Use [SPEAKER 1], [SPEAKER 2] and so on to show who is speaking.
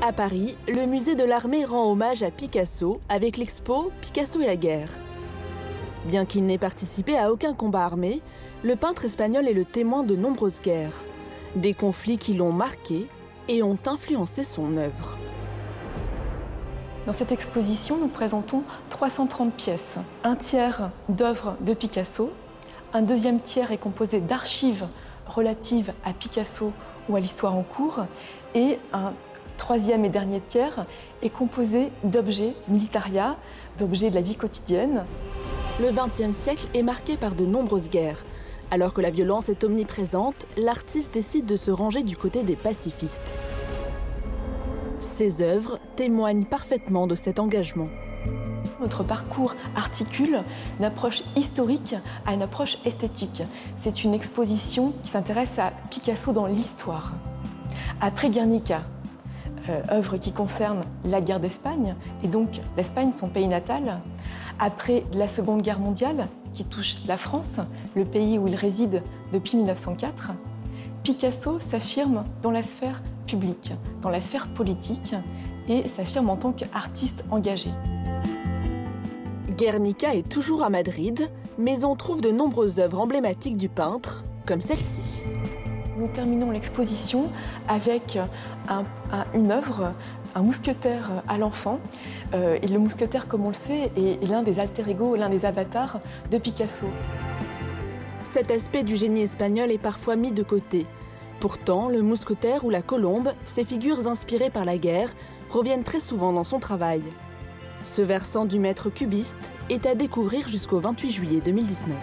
[SPEAKER 1] À Paris, le musée de l'Armée rend hommage à Picasso avec l'expo Picasso et la guerre. Bien qu'il n'ait participé à aucun combat armé, le peintre espagnol est le témoin de nombreuses guerres, des conflits qui l'ont marqué et ont influencé son œuvre.
[SPEAKER 2] Dans cette exposition, nous présentons 330 pièces. Un tiers d'œuvres de Picasso, un deuxième tiers est composé d'archives relatives à Picasso ou à l'histoire en cours, et un troisième et dernier tiers est composé d'objets militaria, d'objets de la vie quotidienne.
[SPEAKER 1] Le XXe siècle est marqué par de nombreuses guerres. Alors que la violence est omniprésente, l'artiste décide de se ranger du côté des pacifistes. Ses œuvres témoignent parfaitement de cet engagement.
[SPEAKER 2] Notre parcours articule une approche historique à une approche esthétique. C'est une exposition qui s'intéresse à Picasso dans l'histoire. Après Guernica, œuvre qui concerne la guerre d'Espagne, et donc l'Espagne, son pays natal. Après la Seconde Guerre mondiale, qui touche la France, le pays où il réside depuis 1904, Picasso s'affirme dans la sphère publique, dans la sphère politique, et s'affirme en tant qu'artiste engagé.
[SPEAKER 1] Guernica est toujours à Madrid, mais on trouve de nombreuses œuvres emblématiques du peintre, comme celle-ci.
[SPEAKER 2] Nous terminons l'exposition avec une œuvre, un mousquetaire à l'enfant. Et le mousquetaire, comme on le sait, est l'un des alter ego, l'un des avatars de Picasso.
[SPEAKER 1] Cet aspect du génie espagnol est parfois mis de côté. Pourtant, le mousquetaire ou la colombe, ces figures inspirées par la guerre, reviennent très souvent dans son travail. Ce versant du maître cubiste est à découvrir jusqu'au 28 juillet 2019.